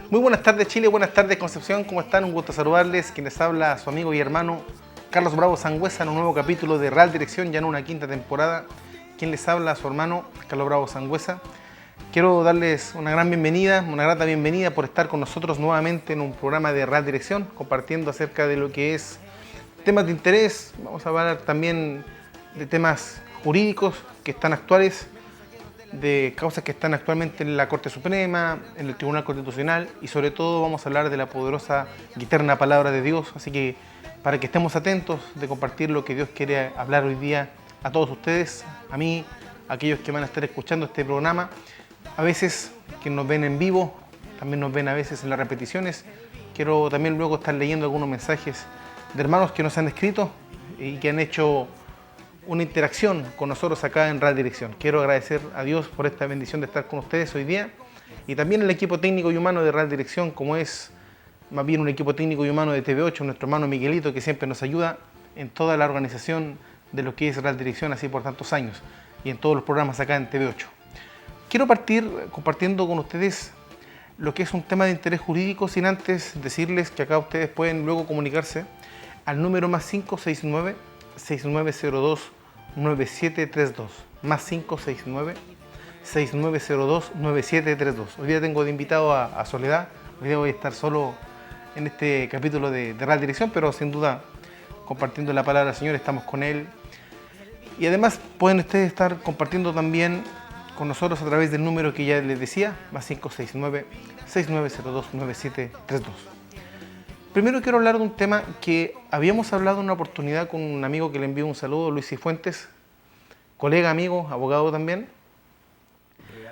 Muy buenas tardes Chile, buenas tardes Concepción, ¿cómo están? Un gusto saludarles. Quien les habla, su amigo y hermano Carlos Bravo Sangüesa en un nuevo capítulo de Real Dirección, ya en una quinta temporada. Quien les habla, su hermano Carlos Bravo Sangüesa. Quiero darles una gran bienvenida, una grata bienvenida por estar con nosotros nuevamente en un programa de Real Dirección, compartiendo acerca de lo que es temas de interés. Vamos a hablar también de temas jurídicos que están actuales, de causas que están actualmente en la Corte Suprema, en el Tribunal Constitucional, y sobre todo vamos a hablar de la poderosa y eterna palabra de Dios. Así que para que estemos atentos de compartir lo que Dios quiere hablar hoy día a todos ustedes, a mí, a aquellos que van a estar escuchando este programa, a veces que nos ven en vivo, también nos ven a veces en las repeticiones. Quiero también luego estar leyendo algunos mensajes de hermanos que nos han escrito y que han hecho una interacción con nosotros acá en Real Dirección. Quiero agradecer a Dios por esta bendición de estar con ustedes hoy día, y también el equipo técnico y humano de Real Dirección, como es más bien un equipo técnico y humano de TV8, nuestro hermano Miguelito, que siempre nos ayuda en toda la organización de lo que es Real Dirección, así por tantos años, y en todos los programas acá en TV8. Quiero partir compartiendo con ustedes lo que es un tema de interés jurídico, sin antes decirles que acá ustedes pueden luego comunicarse al número más 569-6902-9732, más 569-6902-9732. Hoy día tengo de invitado a Soledad. Hoy día voy a estar solo en este capítulo de Real Dirección, pero sin duda compartiendo la palabra del Señor, estamos con Él. Y además pueden ustedes estar compartiendo también con nosotros a través del número que ya les decía, más 569-6902-9732. Primero quiero hablar de un tema que habíamos hablado en una oportunidad con un amigo que le envío un saludo, Luis Cifuentes, colega, amigo, abogado también,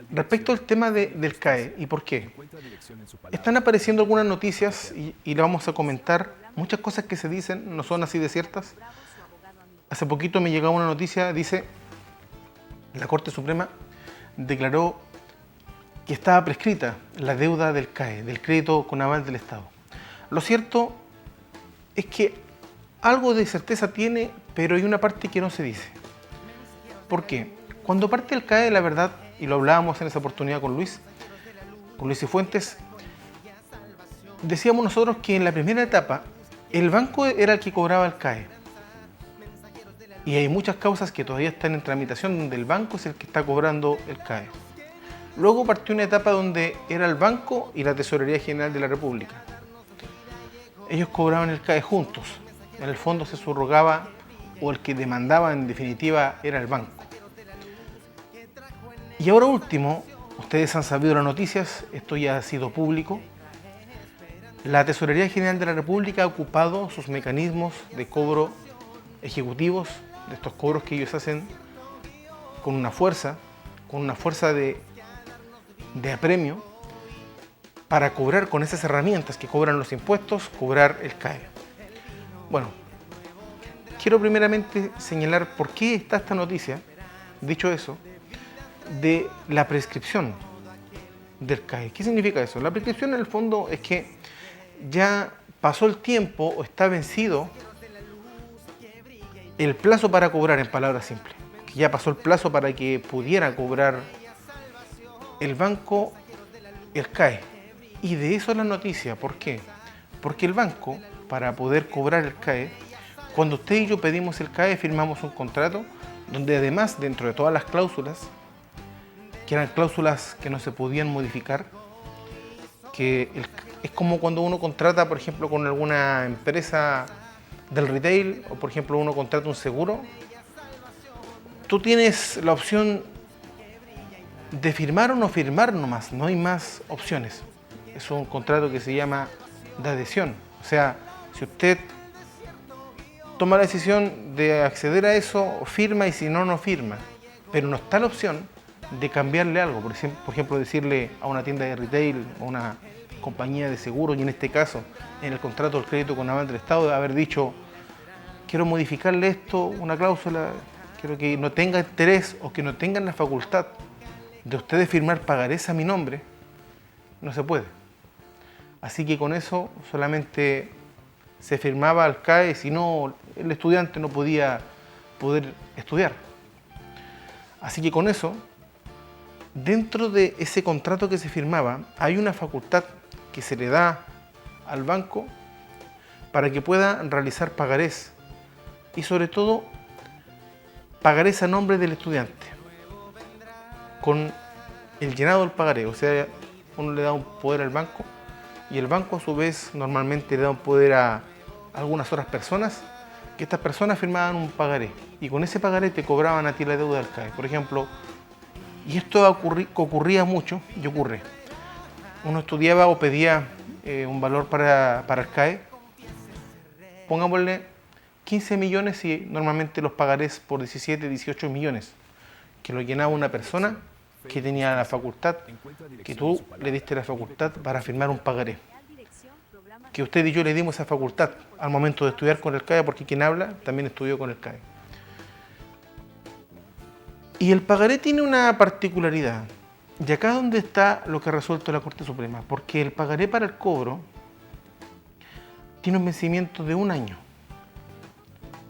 respecto al tema del CAE. ¿Y por qué? Están apareciendo algunas noticias y le vamos a comentar. Muchas cosas que se dicen no son así de ciertas. Hace poquito me llegó una noticia, dice, la Corte Suprema declaró que estaba prescrita la deuda del CAE, del crédito con aval del Estado. Lo cierto es que algo de certeza tiene, pero hay una parte que no se dice. ¿Por qué? Cuando parte el CAE, la verdad, y lo hablábamos en esa oportunidad con Luis Cifuentes, decíamos nosotros que en la primera etapa el banco era el que cobraba el CAE. Y hay muchas causas que todavía están en tramitación donde el banco es el que está cobrando el CAE. Luego partió una etapa donde era el banco y la Tesorería General de la República. Ellos cobraban el CAE juntos. En el fondo se subrogaba, o el que demandaba en definitiva era el banco. Y ahora último, ustedes han sabido las noticias, esto ya ha sido público, la Tesorería General de la República ha ocupado sus mecanismos de cobro ejecutivos, de estos cobros que ellos hacen con una fuerza de apremio, para cobrar con esas herramientas que cobran los impuestos, cobrar el CAE. Bueno, quiero primeramente señalar por qué está esta noticia, dicho eso, de la prescripción del CAE. ¿Qué significa eso? La prescripción en el fondo es que ya pasó el tiempo o está vencido el plazo para cobrar, en palabras simples. Que ya pasó el plazo para que pudiera cobrar el banco el CAE. Y de eso es la noticia. ¿Por qué? Porque el banco, para poder cobrar el CAE, cuando usted y yo pedimos el CAE, firmamos un contrato donde además, dentro de todas las cláusulas, que eran cláusulas que no se podían modificar, es como cuando uno contrata, por ejemplo, con alguna empresa del retail, o por ejemplo uno contrata un seguro, tú tienes la opción de firmar o no firmar nomás, no hay más opciones. Es un contrato que se llama de adhesión. O sea, si usted toma la decisión de acceder a eso, firma, y si no, no firma. Pero no está la opción de cambiarle algo. Por ejemplo, decirle a una tienda de retail o una compañía de seguros, y en este caso, en el contrato del crédito con aval del Estado, de haber dicho, quiero modificarle esto, una cláusula, quiero que no tenga interés o que no tengan la facultad de ustedes firmar pagarés a mi nombre, no se puede. Así que con eso solamente se firmaba al CAE, si no, el estudiante no podía poder estudiar. Así que con eso, dentro de ese contrato que se firmaba, hay una facultad que se le da al banco para que pueda realizar pagarés y sobre todo pagarés a nombre del estudiante con el llenado del pagaré. O sea, uno le da un poder al banco y el banco a su vez normalmente le da un poder a algunas otras personas, que estas personas firmaban un pagaré y con ese pagaré te cobraban a ti la deuda del CAE. Por ejemplo, y esto ocurría mucho y ocurre. Uno estudiaba o pedía un valor para el CAE, pongámosle 15 millones y normalmente los pagarés por 17, 18 millones, que lo llenaba una persona que tenía la facultad, que tú le diste la facultad para firmar un pagaré. Que usted y yo le dimos esa facultad al momento de estudiar con el CAE, porque quien habla también estudió con el CAE. Y el pagaré tiene una particularidad, y acá es donde está lo que ha resuelto la Corte Suprema, porque el pagaré para el cobro tiene un vencimiento de 1 año.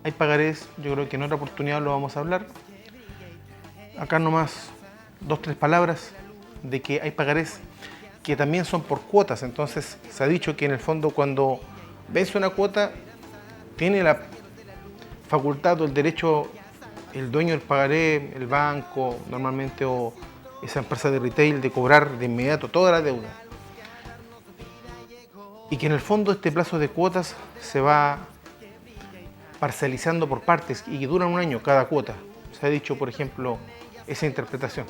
Hay pagarés, yo creo que en otra oportunidad lo vamos a hablar. Acá nomás 2 o 3 palabras de que hay pagarés que también son por cuotas. Entonces se ha dicho que en el fondo cuando vence una cuota tiene la facultad o el derecho el dueño del pagaré, el banco normalmente o esa empresa de retail, de cobrar de inmediato toda la deuda. Y que en el fondo este plazo de cuotas se va parcializando por partes y que duran 1 año cada cuota. Se ha dicho, por ejemplo, esa interpretación.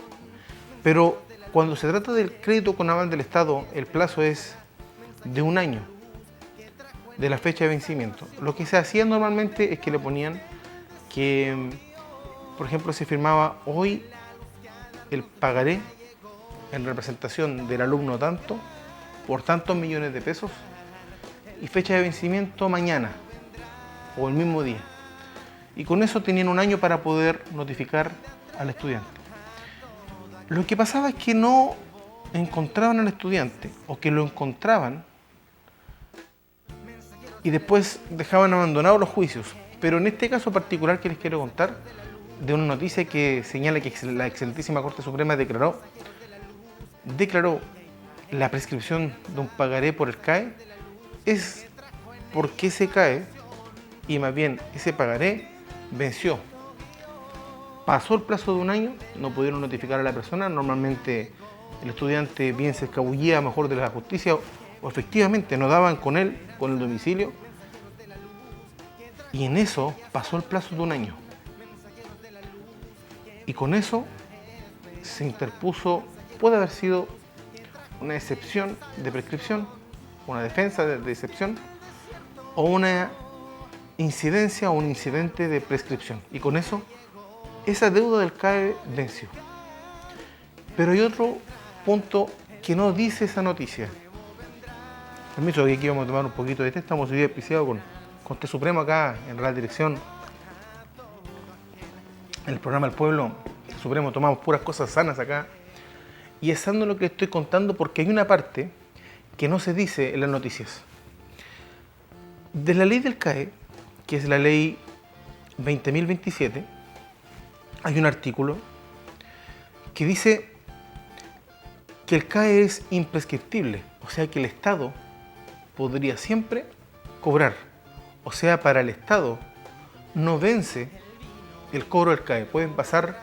Pero cuando se trata del crédito con aval del Estado, el plazo es de 1 año de la fecha de vencimiento. Lo que se hacía normalmente es que le ponían que, por ejemplo, se firmaba hoy el pagaré en representación del alumno tanto, por tantos millones de pesos, y fecha de vencimiento mañana o el mismo día. Y con eso tenían 1 año para poder notificar al estudiante. Lo que pasaba es que no encontraban al estudiante o que lo encontraban y después dejaban abandonados los juicios. Pero en este caso particular que les quiero contar, de una noticia que señala que la excelentísima Corte Suprema declaró la prescripción de un pagaré por el CAE, es porque ese CAE, y más bien ese pagaré, venció. Pasó el plazo de 1 año, no pudieron notificar a la persona. Normalmente el estudiante bien se escabullía mejor de la justicia o efectivamente no daban con él, con el domicilio. Y en eso pasó el plazo de 1 año. Y con eso se interpuso, puede haber sido una excepción de prescripción, una defensa de excepción o una incidencia o un incidente de prescripción. Y con eso esa deuda del CAE venció. Pero hay otro punto que no dice esa noticia. Permiso, que aquí vamos a tomar un poquito de té. Estamos hoy día auspiciados con Té Supremo acá en Real Dirección. En el programa El Pueblo, Té Supremo, tomamos puras cosas sanas acá. Y es sano lo que estoy contando porque hay una parte que no se dice en las noticias. De la ley del CAE, que es la ley 20.027, hay un artículo que dice que el CAE es imprescriptible, o sea que el Estado podría siempre cobrar. O sea, para el Estado no vence el cobro del CAE. Pueden pasar,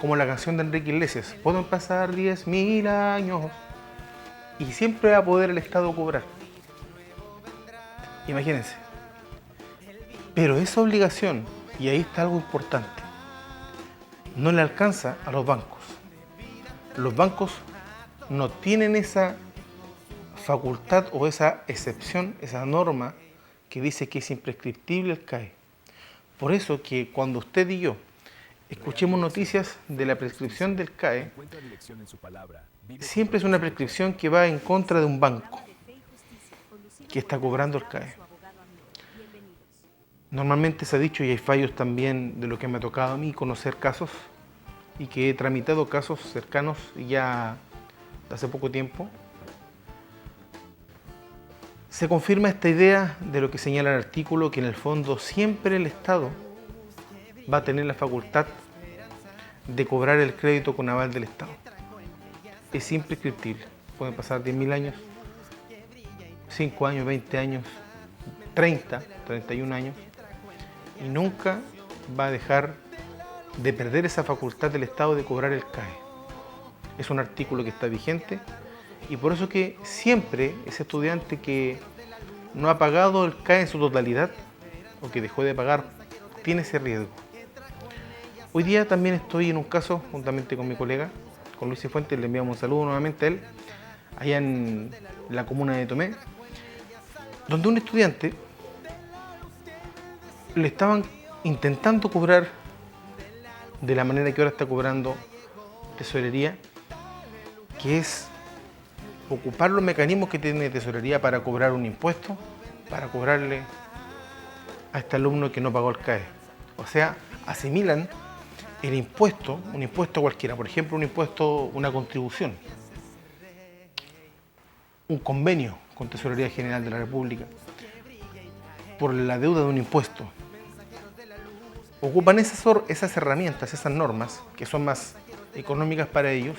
como la canción de Enrique Iglesias, pueden pasar 10.000 años y siempre va a poder el Estado cobrar. Imagínense. Pero esa obligación, y ahí está algo importante, no le alcanza a los bancos. Los bancos no tienen esa facultad o esa excepción, esa norma que dice que es imprescriptible el CAE. Por eso que cuando usted y yo escuchemos noticias de la prescripción del CAE, siempre es una prescripción que va en contra de un banco que está cobrando el CAE. Normalmente se ha dicho, y hay fallos también de lo que me ha tocado a mí conocer casos, y que he tramitado casos cercanos ya de hace poco tiempo, se confirma esta idea de lo que señala el artículo, que en el fondo siempre el Estado va a tener la facultad de cobrar el crédito con aval del Estado. Es imprescriptible. Pueden pasar 10.000 años 5 años, 20 años, 30, 31 años, y nunca va a dejar de perder esa facultad del Estado de cobrar el CAE. Es un artículo que está vigente y por eso que siempre ese estudiante que no ha pagado el CAE en su totalidad o que dejó de pagar tiene ese riesgo. Hoy día también estoy en un caso, juntamente con mi colega, con Luis Cifuentes, le enviamos un saludo nuevamente a él, allá en la comuna de Tomé, donde un estudiante le estaban intentando cobrar de la manera que ahora está cobrando Tesorería, que es ocupar los mecanismos que tiene Tesorería para cobrar un impuesto, para cobrarle a este alumno que no pagó el CAE. O sea, asimilan el impuesto, un impuesto cualquiera, por ejemplo, un impuesto, una contribución, un convenio con Tesorería General de la República, por la deuda de un impuesto. Ocupan esas herramientas, esas normas, que son más económicas para ellos,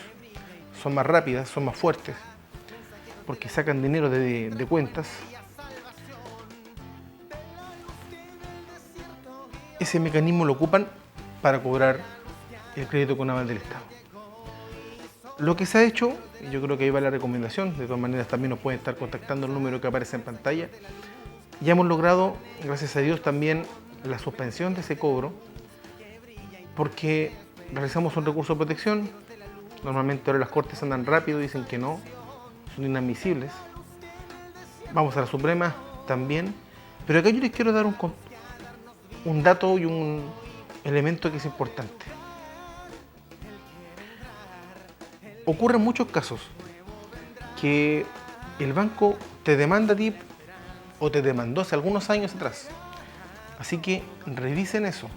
son más rápidas, son más fuertes, porque sacan dinero de cuentas. Ese mecanismo lo ocupan para cobrar el crédito con aval del Estado. Lo que se ha hecho, y yo creo que ahí va la recomendación, de todas maneras también nos pueden estar contactando el número que aparece en pantalla. Ya hemos logrado, gracias a Dios, también la suspensión de ese cobro, porque realizamos un recurso de protección. Normalmente ahora las cortes andan rápido, dicen que no, son inadmisibles. Vamos a la Suprema también, pero acá yo les quiero dar un dato y un elemento que es importante. Ocurre en muchos casos que el banco te demanda a ti o te demandó hace algunos años atrás. Así que revisen eso,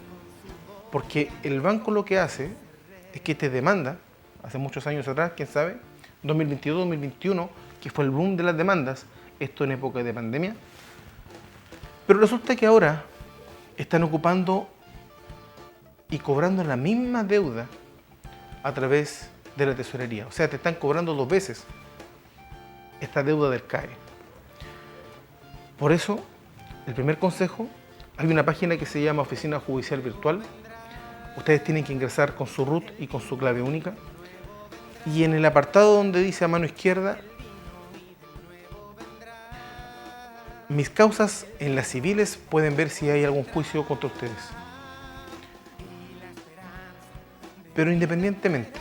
porque el banco lo que hace es que te demanda, hace muchos años atrás, quién sabe, 2022, 2021, que fue el boom de las demandas, esto en época de pandemia, pero resulta que ahora están ocupando y cobrando la misma deuda a través de la tesorería. O sea, te están cobrando 2 veces esta deuda del CAE. Por eso, el primer consejo, hay una página que se llama Oficina Judicial Virtual. Ustedes tienen que ingresar con su RUT y con su clave única. Y en el apartado donde dice a mano izquierda, mis causas en las civiles, pueden ver si hay algún juicio contra ustedes. Pero independientemente,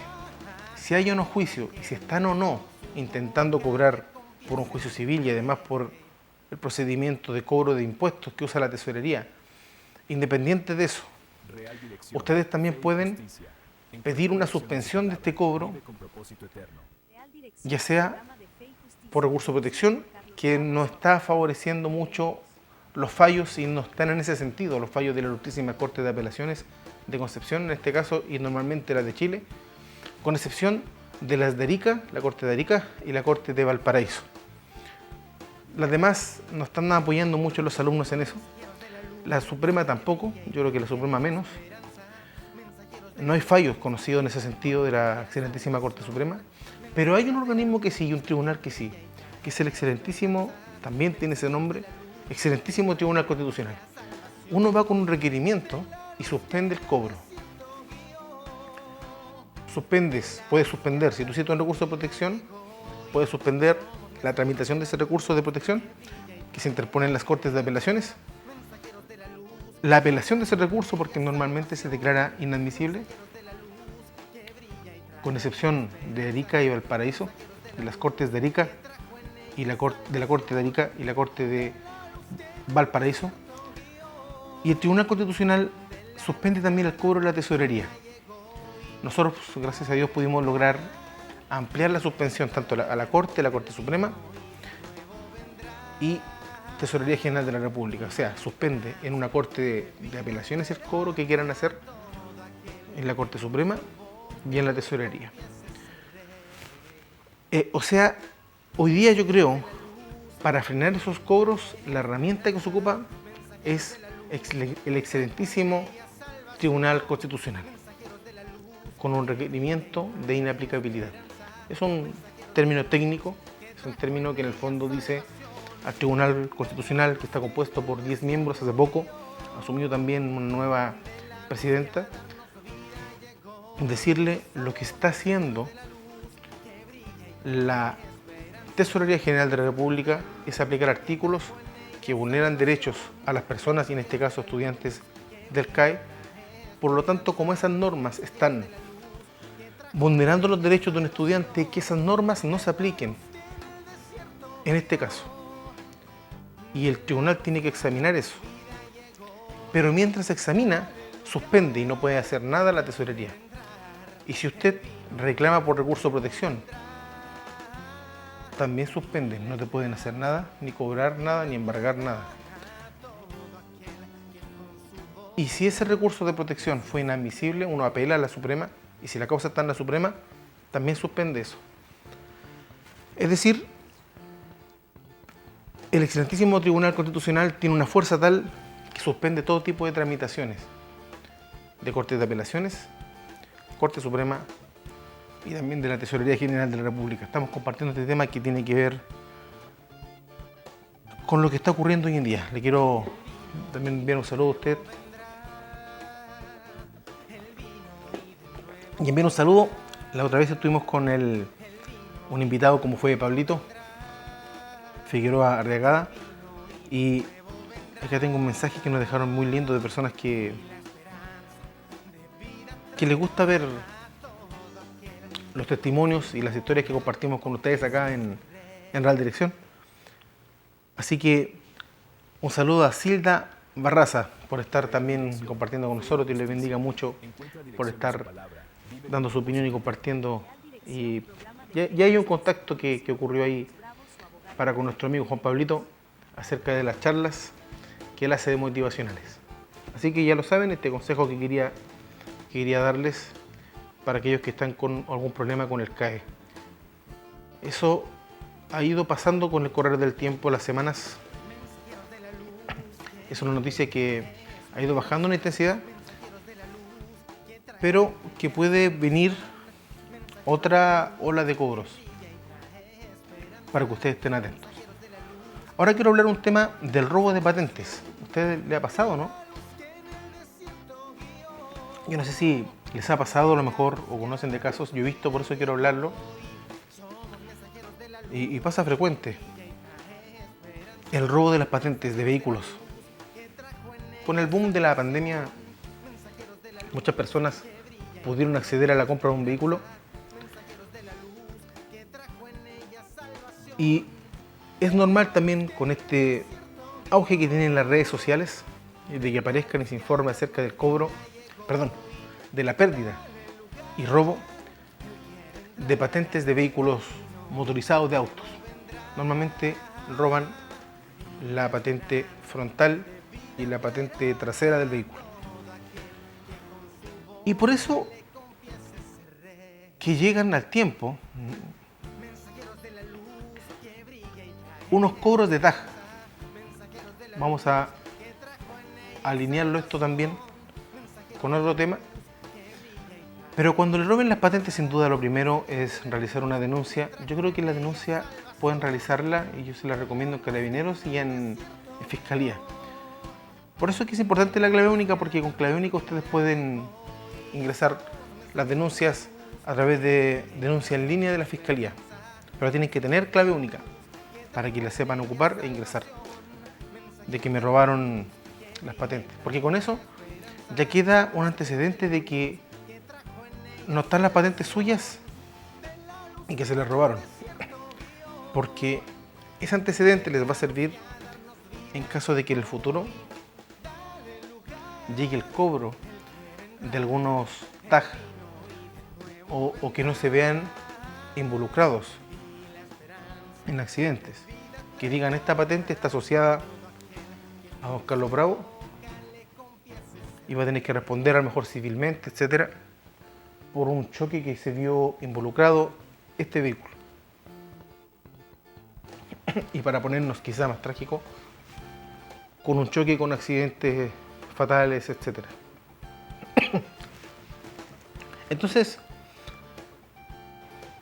si hay o no juicio y si están o no intentando cobrar por un juicio civil y además por el procedimiento de cobro de impuestos que usa la tesorería, independiente de eso, ustedes también pueden pedir una suspensión de este cobro, ya sea por recurso de protección, que no está favoreciendo mucho los fallos y no están en ese sentido, los fallos de la Ilustrísima Corte de Apelaciones de Concepción, en este caso, y normalmente las de Chile, con excepción de las de Arica, la Corte de Arica y la Corte de Valparaíso. Las demás no están apoyando mucho los alumnos en eso. La Suprema tampoco, yo creo que la Suprema menos. No hay fallos conocidos en ese sentido de la Excelentísima Corte Suprema, pero hay un organismo que sí y un tribunal que sí, que es el Excelentísimo, también tiene ese nombre, Excelentísimo Tribunal Constitucional. Uno va con un requerimiento y suspende el cobro. Puedes suspender, si tú hiciste un recurso de protección, puedes suspender la tramitación de ese recurso de protección que se interpone en las Cortes de Apelaciones, la apelación de ese recurso, porque normalmente se declara inadmisible, con excepción de Arica y Valparaíso, de las Cortes de Arica y de la Corte de Arica y la Corte de Valparaíso, y el Tribunal Constitucional suspende también el cobro de la tesorería. Nosotros, gracias a Dios, pudimos lograr ampliar la suspensión tanto a la Corte Suprema y Tesorería General de la República. O sea, suspende en una Corte de Apelaciones el cobro que quieran hacer en la Corte Suprema y en la Tesorería. O sea, hoy día yo creo, para frenar esos cobros, la herramienta que se ocupa es el Excelentísimo Tribunal Constitucional, con un requerimiento de inaplicabilidad. Es un término técnico, es un término que en el fondo dice al Tribunal Constitucional, que está compuesto por 10 miembros. Hace poco asumió también una nueva presidenta. Decirle lo que está haciendo la Tesorería General de la República es aplicar artículos que vulneran derechos a las personas, y en este caso estudiantes del CAE. Por lo tanto, como esas normas están vulnerando los derechos de un estudiante, que esas normas no se apliquen en este caso. Y el tribunal tiene que examinar eso. Pero mientras examina, suspende y no puede hacer nada la tesorería. Y si usted reclama por recurso de protección, también suspende. No te pueden hacer nada, ni cobrar nada, ni embargar nada. Y si ese recurso de protección fue inadmisible, uno apela a la Suprema, y si la causa está en la Suprema, también suspende eso. Es decir, el excelentísimo Tribunal Constitucional tiene una fuerza tal que suspende todo tipo de tramitaciones de Cortes de Apelaciones, Corte Suprema y también de la Tesorería General de la República. Estamos compartiendo este tema que tiene que ver con lo que está ocurriendo hoy en día. Le quiero también enviar un saludo a usted. Y enviar un saludo. La otra vez estuvimos con un invitado como fue Pablito Figueroa Arriagada, y acá tengo un mensaje que nos dejaron muy lindo de personas que les gusta ver los testimonios y las historias que compartimos con ustedes acá en Real Dirección. Así que un saludo a Silda Barraza por estar también compartiendo con nosotros. Dios les bendiga mucho por estar dando su opinión y compartiendo. Y ya hay un contacto que ocurrió ahí para con nuestro amigo Juan Pablito acerca de las charlas que él hace de motivacionales. Así que ya lo saben, este consejo que quería darles para aquellos que están con algún problema con el CAE. Eso ha ido pasando con el correr del tiempo, las semanas. Es una noticia que ha ido bajando en intensidad, pero que puede venir otra ola de cobros, para que ustedes estén atentos. Ahora quiero hablar un tema del robo de patentes. ¿A ustedes les ha pasado, no? Yo no sé si les ha pasado a lo mejor o conocen de casos. Yo he visto, por eso quiero hablarlo. Y pasa frecuente. El robo de las patentes de vehículos. Con el boom de la pandemia, muchas personas pudieron acceder a la compra de un vehículo. Y es normal también con este auge que tienen las redes sociales, de que aparezcan y se informe acerca del de la pérdida y robo de patentes de vehículos motorizados, de autos. Normalmente roban la patente frontal y la patente trasera del vehículo. Y por eso que llegan al tiempo unos cobros de TAG. Vamos a alinearlo esto también con otro tema. Pero cuando le roben las patentes, sin duda lo primero es realizar una denuncia. Yo creo que la denuncia pueden realizarla, y yo se la recomiendo en Carabineros y en Fiscalía. Por eso es que es importante la clave única, porque con clave única ustedes pueden ingresar las denuncias a través de denuncia en línea de la Fiscalía. Pero tienen que tener clave única para que la sepan ocupar e ingresar, de que me robaron las patentes. Porque con eso ya queda un antecedente de que no están las patentes suyas y que se les robaron. Porque ese antecedente les va a servir en caso de que en el futuro llegue el cobro de algunos TAG o que no se vean involucrados en accidentes, que digan esta patente está asociada a don Carlos Bravo y va a tener que responder a lo mejor civilmente, etcétera, por un choque que se vio involucrado este vehículo. Y para ponernos quizá más trágico, con un choque con accidentes fatales, etcétera. Entonces,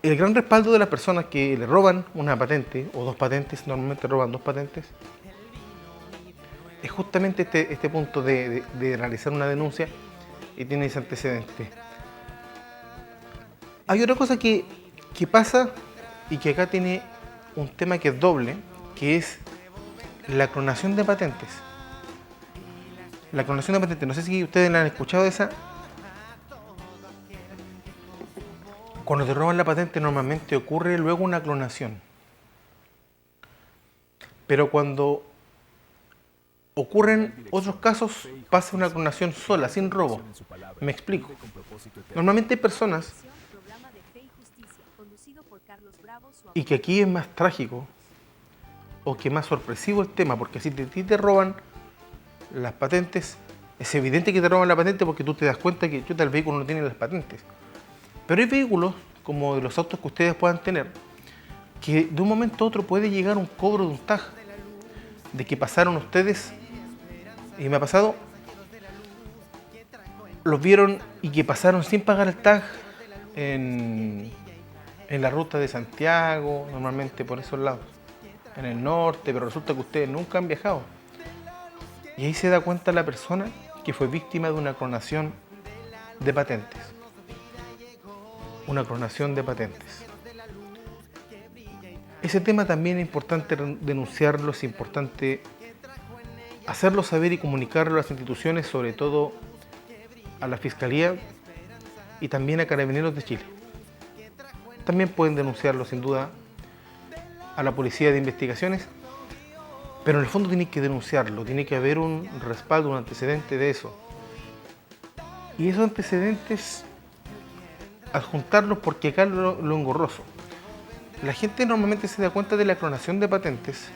El gran respaldo de las personas que le roban una patente o dos patentes, normalmente roban dos patentes, es justamente este punto de realizar una denuncia y tiene ese antecedente. Hay otra cosa que pasa y que acá tiene un tema que es doble, que es la clonación de patentes. La clonación de patentes, no sé si ustedes la han escuchado esa. Cuando te roban la patente normalmente ocurre luego una clonación. Pero cuando ocurren otros casos, pasa una clonación sola, sin robo. Me explico. Normalmente hay personas, y que aquí es más trágico, o que más sorpresivo el tema, porque si a ti te roban las patentes, es evidente que te roban la patente porque tú te das cuenta que el vehículo no tiene las patentes. Pero hay vehículos, como de los autos que ustedes puedan tener, que de un momento a otro puede llegar un cobro de un tag, de que pasaron ustedes, y me ha pasado, los vieron y que pasaron sin pagar el tag en la ruta de Santiago, normalmente por esos lados, en el norte, pero resulta que ustedes nunca han viajado. Y ahí se da cuenta la persona que fue víctima de una clonación de patentes. Una clonación de patentes. Ese tema también es importante denunciarlo, es importante hacerlo saber y comunicarlo a las instituciones, sobre todo a la Fiscalía y también a Carabineros de Chile. También pueden denunciarlo sin duda a la Policía de Investigaciones, pero en el fondo tienen que denunciarlo, tiene que haber un respaldo, un antecedente de eso. Y esos antecedentes, adjuntarlos porque acá lo engorroso. La gente normalmente se da cuenta de la clonación de patentes.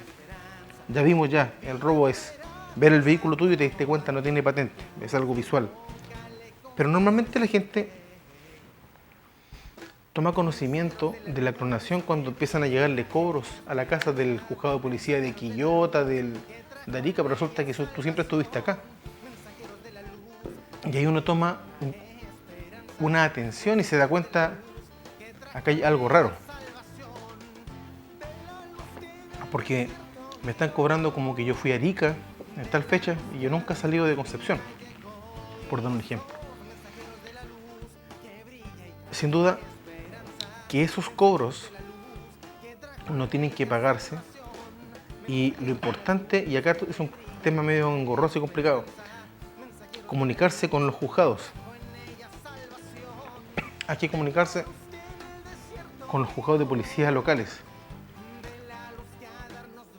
Ya vimos el robo es ver el vehículo tuyo y te diste cuenta no tiene patente, es algo visual. Pero normalmente la gente toma conocimiento de la clonación cuando empiezan a llegarle cobros a la casa del juzgado de policía de Quillota, de Arica, pero resulta que tú siempre estuviste acá. Y ahí uno toma una atención y se da cuenta, acá hay algo raro. Porque me están cobrando como que yo fui a Arica en tal fecha y yo nunca he salido de Concepción, por dar un ejemplo. Sin duda que esos cobros no tienen que pagarse, y lo importante, y acá es un tema medio engorroso y complicado, comunicarse con los juzgados. Hay que comunicarse con los juzgados de policía locales.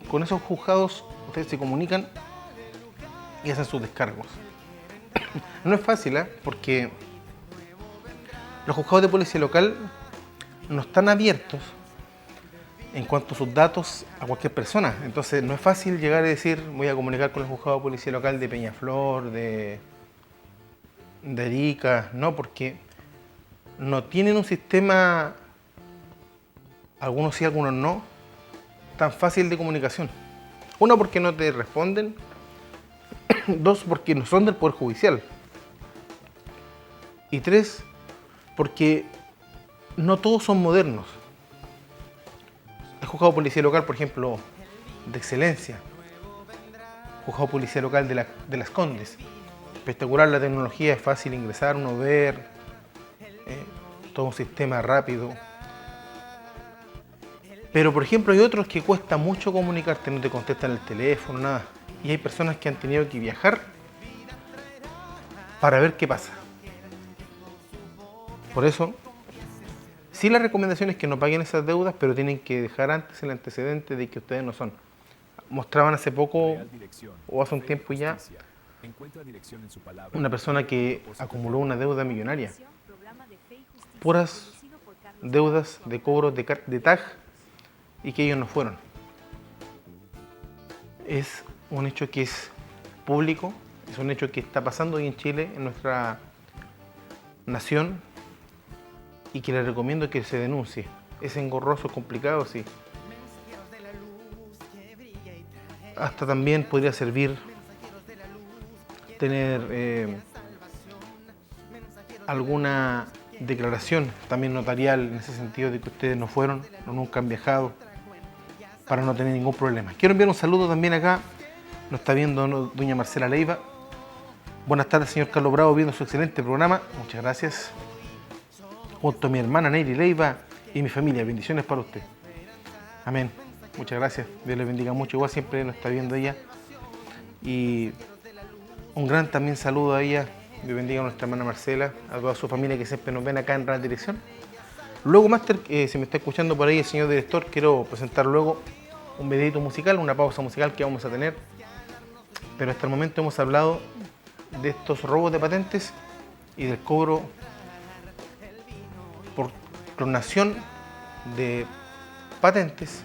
Con esos juzgados ustedes se comunican y hacen sus descargos. No es fácil, porque los juzgados de policía local no están abiertos en cuanto a sus datos a cualquier persona. Entonces no es fácil llegar y decir voy a comunicar con el juzgado de policía local de Peñaflor, de Arica, no, porque no tienen un sistema, algunos sí, algunos no, tan fácil de comunicación. Uno, porque no te responden. Dos, porque no son del Poder Judicial. Y tres, porque no todos son modernos. El juzgado de policía local, por ejemplo, de Excelencia, juzgado de policía local de Las Condes, espectacular la tecnología, es fácil ingresar, uno ver, todo un sistema rápido. Pero por ejemplo hay otros que cuesta mucho comunicarte, no te contestan el teléfono, nada. Y hay personas que han tenido que viajar para ver qué pasa. Por eso, sí, la recomendación es que no paguen esas deudas, pero tienen que dejar antes el antecedente de que ustedes no son. Mostraban hace poco, o hace un tiempo ya, una persona que acumuló una deuda millonaria. Puras deudas de cobros de TAG, y que ellos no fueron. Es un hecho que es público, es un hecho que está pasando hoy en Chile, en nuestra nación, y que les recomiendo que se denuncie. Es engorroso, complicado, sí. Hasta también podría servir tener alguna declaración también notarial en ese sentido de que ustedes no fueron o nunca han viajado para no tener ningún problema. Quiero enviar un saludo también acá, nos está viendo doña Marcela Leiva. Buenas tardes, señor Carlos Bravo, viendo su excelente programa, muchas gracias. Junto a mi hermana Neyri Leiva y mi familia, bendiciones para usted. Amén, muchas gracias, Dios les bendiga mucho, igual siempre nos está viendo ella. Y un gran también saludo a ella, Dios bendiga a nuestra hermana Marcela, a toda su familia que siempre nos ven acá en Radio Dirección. Luego, Máster, si me está escuchando por ahí el señor director, quiero presentar luego un videito musical, una pausa musical que vamos a tener. Pero hasta el momento hemos hablado de estos robos de patentes y del cobro por clonación de patentes,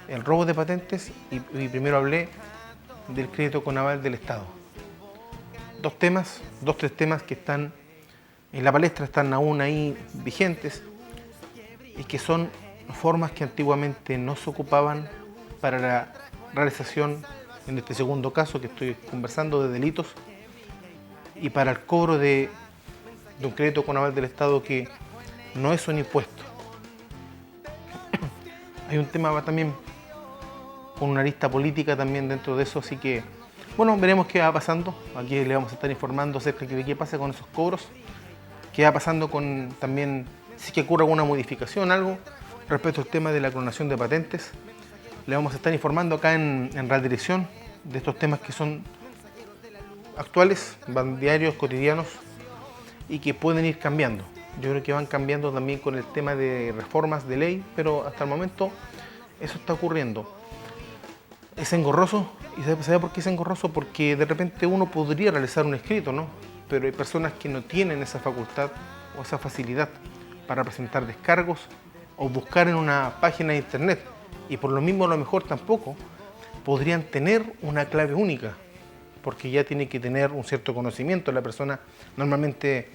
el robo de patentes y primero hablé del crédito con aval del Estado. Tres temas que están en la palestra, están aún ahí vigentes y que son formas que antiguamente no se ocupaban para la realización, en este segundo caso que estoy conversando, de delitos y para el cobro de un crédito con aval del Estado que no es un impuesto. Hay un tema también con una arista política también dentro de eso, así que bueno, veremos qué va pasando. Aquí le vamos a estar informando acerca de qué pasa con esos cobros, qué va pasando con también si que ocurre alguna modificación, algo respecto al tema de la clonación de patentes. Le vamos a estar informando acá en Radio Dirección de estos temas que son actuales, van diarios, cotidianos y que pueden ir cambiando. Yo creo que van cambiando también con el tema de reformas de ley, pero hasta el momento eso está ocurriendo. Es engorroso, y ¿sabe por qué es engorroso? Porque de repente uno podría realizar un escrito, ¿no? Pero hay personas que no tienen esa facultad o esa facilidad para presentar descargos o buscar en una página de internet. Y por lo mismo a lo mejor tampoco podrían tener una clave única, porque ya tiene que tener un cierto conocimiento la persona, normalmente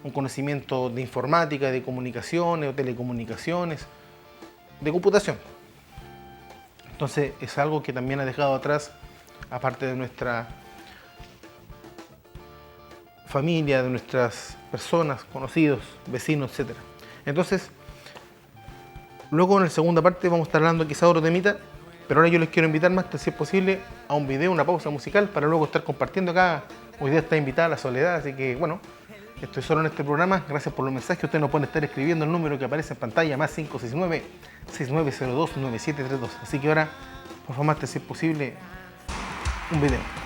un conocimiento de informática, de comunicaciones o telecomunicaciones, de computación. Entonces es algo que también ha dejado atrás, aparte de nuestra familia, de nuestras personas, conocidos, vecinos, etc. Entonces, luego en la segunda parte vamos a estar hablando quizá otro temita, pero ahora yo les quiero invitar más, si es posible, a un video, una pausa musical, para luego estar compartiendo acá. Hoy día está invitada la Soledad, así que bueno, estoy solo en este programa. Gracias por los mensajes. Ustedes nos pueden estar escribiendo el número que aparece en pantalla, más 569-6902-9732. Así que ahora, por favor, si es posible, un video.